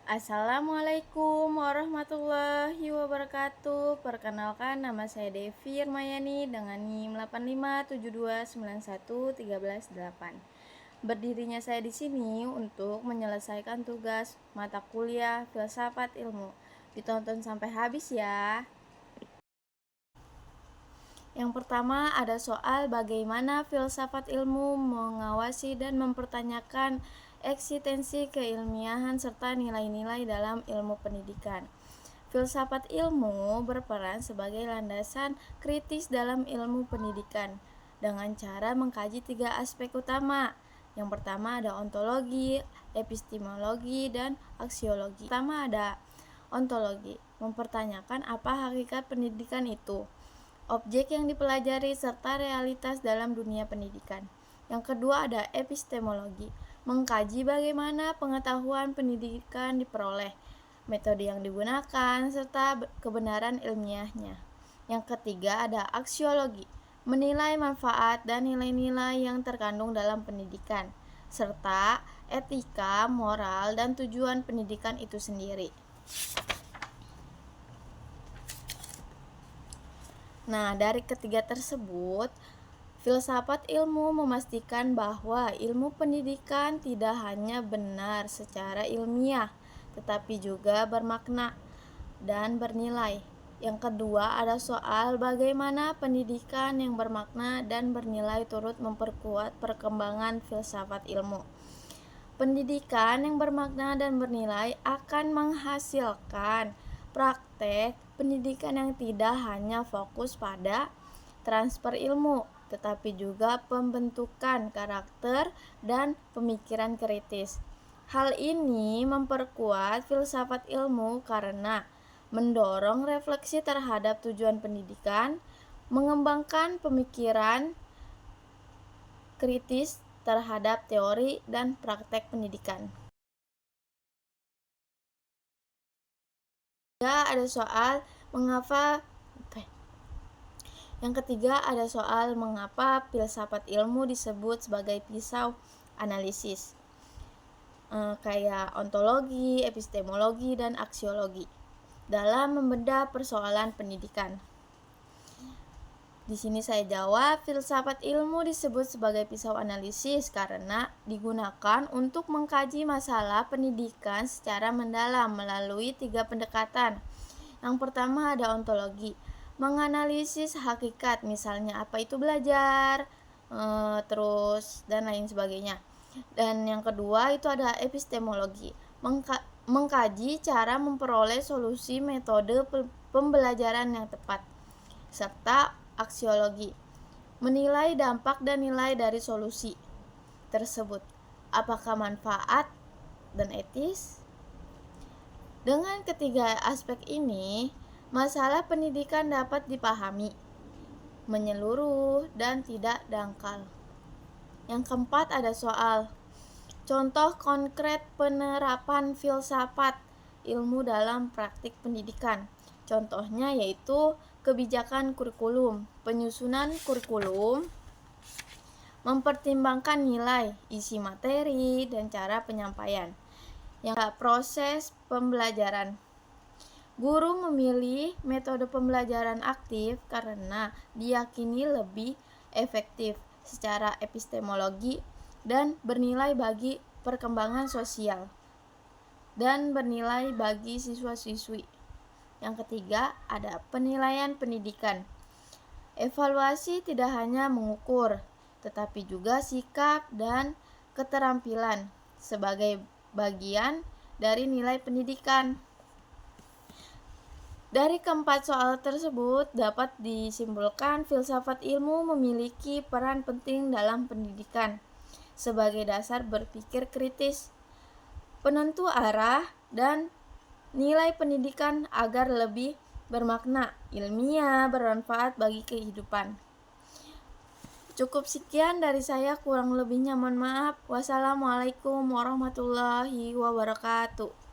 Assalamualaikum warahmatullahi wabarakatuh. Perkenalkan, nama saya Devi Irmayani dengan NIM 8572911318. Berdirinya saya di sini untuk menyelesaikan tugas mata kuliah Filsafat Ilmu. Ditonton sampai habis ya. Yang pertama ada soal bagaimana filsafat ilmu mengawasi dan mempertanyakan eksistensi keilmiahan serta nilai-nilai dalam ilmu pendidikan. Filsafat ilmu berperan sebagai landasan kritis dalam ilmu pendidikan dengan cara mengkaji 3 aspek utama. Yang pertama ada ontologi, epistemologi, dan aksiologi. Pertama ada ontologi, mempertanyakan apa hakikat pendidikan itu, objek yang dipelajari, serta realitas dalam dunia pendidikan. Yang kedua ada epistemologi, mengkaji bagaimana pengetahuan pendidikan diperoleh, metode yang digunakan, serta kebenaran ilmiahnya. Yang ketiga ada aksiologi, menilai manfaat dan nilai-nilai yang terkandung dalam pendidikan, serta etika, moral, dan tujuan pendidikan itu sendiri. Nah, dari ketiga tersebut, filsafat ilmu memastikan bahwa ilmu pendidikan tidak hanya benar secara ilmiah, tetapi juga bermakna dan bernilai. Yang kedua ada soal bagaimana pendidikan yang bermakna dan bernilai turut memperkuat perkembangan filsafat ilmu. Pendidikan yang bermakna dan bernilai akan menghasilkan praktek pendidikan yang tidak hanya fokus pada transfer ilmu, tetapi juga pembentukan karakter dan pemikiran kritis. Hal ini memperkuat filsafat ilmu karena mendorong refleksi terhadap tujuan pendidikan, mengembangkan pemikiran kritis terhadap teori dan praktek pendidikan. Yang ketiga ada soal mengapa filsafat ilmu disebut sebagai pisau analisis, kayak ontologi, epistemologi, dan aksiologi dalam membedah persoalan pendidikan. Di sini saya jawab, filsafat ilmu disebut sebagai pisau analisis karena digunakan untuk mengkaji masalah pendidikan secara mendalam melalui 3 pendekatan. Yang pertama ada ontologi, menganalisis hakikat, misalnya apa itu belajar, terus dan lain sebagainya. Dan yang kedua itu ada epistemologi, mengkaji cara memperoleh solusi metode pembelajaran yang tepat, serta aksiologi, menilai dampak dan nilai dari solusi tersebut, apakah manfaat dan etis. Dengan ketiga aspek ini, masalah pendidikan dapat dipahami menyeluruh dan tidak dangkal. Yang keempat ada soal contoh konkret penerapan filsafat ilmu dalam praktik pendidikan. Contohnya yaitu kebijakan kurikulum. Penyusunan kurikulum mempertimbangkan nilai, isi materi, dan cara penyampaian. Yang proses pembelajaran. Guru memilih metode pembelajaran aktif karena diyakini lebih efektif secara epistemologi dan bernilai bagi perkembangan sosial dan bernilai bagi siswa-siswi. Yang ketiga ada penilaian pendidikan. Evaluasi tidak hanya mengukur, tetapi juga sikap dan keterampilan sebagai bagian dari nilai pendidikan. Dari keempat soal tersebut dapat disimpulkan filsafat ilmu memiliki peran penting dalam pendidikan sebagai dasar berpikir kritis, penentu arah, dan nilai pendidikan agar lebih bermakna, ilmiah, bermanfaat bagi kehidupan. Cukup sekian dari saya, kurang lebihnya mohon maaf. Wassalamualaikum warahmatullahi wabarakatuh.